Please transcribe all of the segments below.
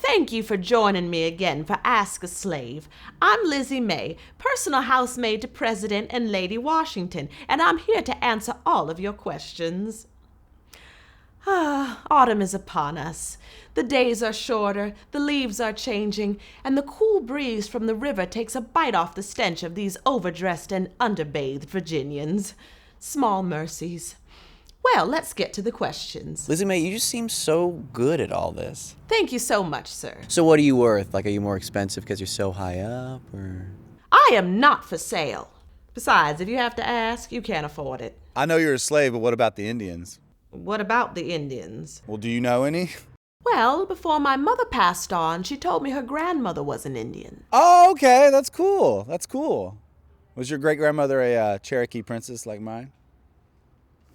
Thank you for joining me again for Ask a Slave. I'm Lizzie May, personal housemaid to President and Lady Washington, and I'm here to answer all of your questions. Autumn is upon us. The days are shorter, the leaves are changing, and the cool breeze from the river takes a bite off the stench of these overdressed and underbathed Virginians. Small mercies. Well, let's get to the questions. Lizzie Mae, you just seem so good at all this. Thank you so much, sir. So what are you worth? Like, are you more expensive because you're so high up, or...? I am not for sale. Besides, if you have to ask, you can't afford it. I know you're a slave, but what about the Indians? What about the Indians? Well, do you know any? Well, before my mother passed on, she told me her grandmother was an Indian. Oh, okay, that's cool. That's cool. Was your great-grandmother a Cherokee princess like mine?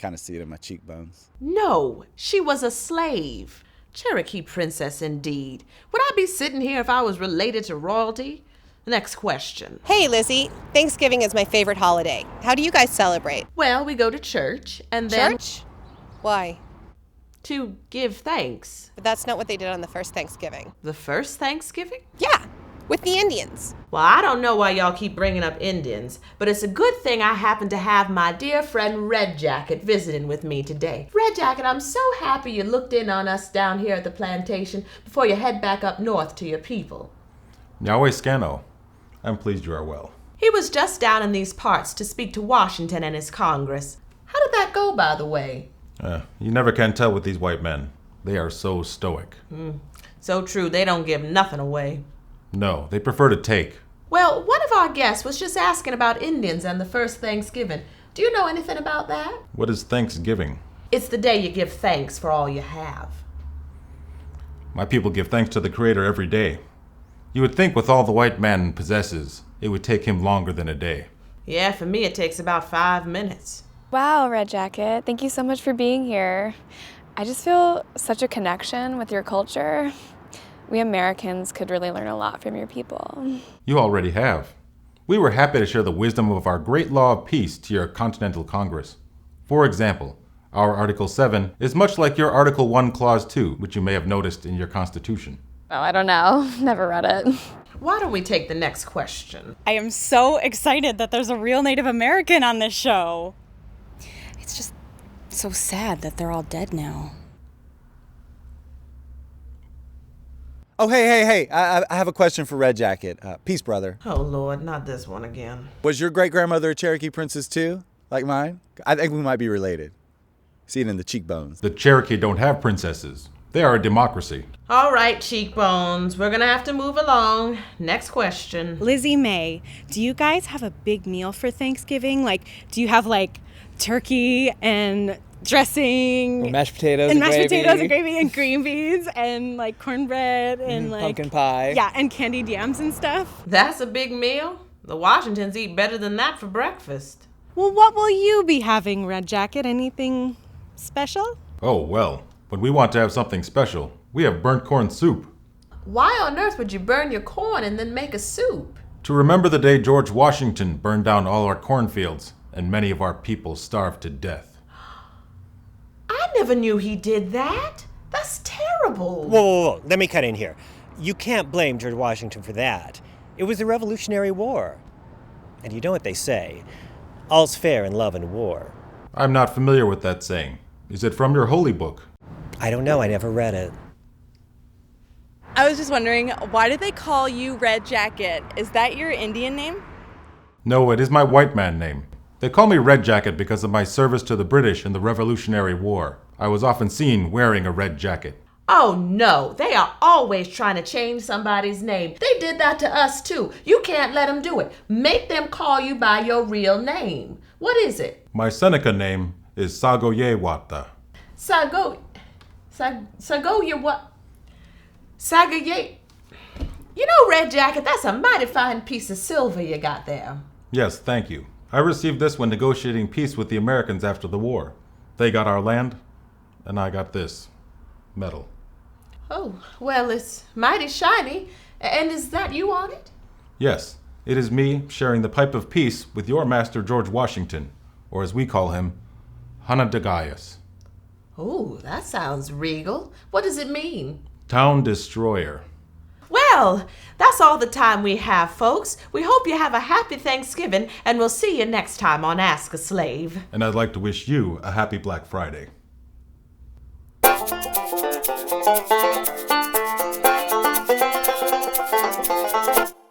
Kind of see it in my cheekbones. No, she was a slave. Cherokee princess, indeed. Would I be sitting here if I was related to royalty? Next question. Hey, Lizzie. Thanksgiving is my favorite holiday. How do you guys celebrate? Well, we go to church, and then... Church? Why? To give thanks. But that's not what they did on the first Thanksgiving. The first Thanksgiving? Yeah, with the Indians. Well, I don't know why y'all keep bringing up Indians, but it's a good thing I happen to have my dear friend Red Jacket visiting with me today. Red Jacket, I'm so happy you looked in on us down here at the plantation before you head back up north to your people. Yahweh Scano. I'm pleased you are well. He was just down in these parts to speak to Washington and his Congress. How did that go, by the way? You never can tell with these white men. They are so stoic. So true, they don't give nothing away. No, they prefer to take. Well, one of our guests was just asking about Indians and the first Thanksgiving. Do you know anything about that? What is Thanksgiving? It's the day you give thanks for all you have. My people give thanks to the Creator every day. You would think with all the white man possesses, it would take him longer than a day. Yeah, for me it takes about 5 minutes. Wow, Red Jacket. Thank you so much for being here. I just feel such a connection with your culture. We Americans could really learn a lot from your people. You already have. We were happy to share the wisdom of our great law of peace to your Continental Congress. For example, our Article 7 is much like your Article 1, Clause 2, which you may have noticed in your Constitution. Oh, I don't know. Never read it. Why don't we take the next question? I am so excited that there's a real Native American on this show. It's just so sad that they're all dead now. Oh, hey. I have a question for Red Jacket. Peace, brother. Oh, Lord, not this one again. Was your great-grandmother a Cherokee princess too, like mine? I think we might be related. See it in the cheekbones. The Cherokee don't have princesses. They are a democracy. All right, cheekbones, we're gonna have to move along. Next question. Lizzie May, do you guys have a big meal for Thanksgiving? Like, do you have turkey and dressing? Or mashed potatoes and and mashed gravy. potatoes and gravy and green beans and cornbread and pumpkin pie. Yeah, and candied yams and stuff. That's a big meal. The Washingtons eat better than that for breakfast. Well, what will you be having, Red Jacket? Anything special? Oh, well, when we want to have something special, we have burnt corn soup. Why on earth would you burn your corn and then make a soup? To remember the day George Washington burned down all our cornfields and many of our people starved to death. I never knew he did that. That's terrible. Whoa. Let me cut in here. You can't blame George Washington for that. It was the Revolutionary War. And you know what they say, all's fair in love and war. I'm not familiar with that saying. Is it from your holy book? I don't know, I never read it. I was just wondering, why did they call you Red Jacket? Is that your Indian name? No, it is my white man name. They call me Red Jacket because of my service to the British in the Revolutionary War. I was often seen wearing a red jacket. Oh no, they are always trying to change somebody's name. They did that to us too. You can't let them do it. Make them call you by your real name. What is it? My Seneca name is Sagoyewata. Sagoye what? Sagaye. You know, Red Jacket, that's a mighty fine piece of silver you got there. Yes, thank you. I received this when negotiating peace with the Americans after the war. They got our land, and I got this. Metal. Oh, well, it's mighty shiny. And is that you on it? Yes, it is me sharing the pipe of peace with your master George Washington, or as we call him, Hanadagayas. Oh, that sounds regal. What does it mean? Town Destroyer. Well, that's all the time we have, folks. We hope you have a happy Thanksgiving, and we'll see you next time on Ask a Slave. And I'd like to wish you a happy Black Friday.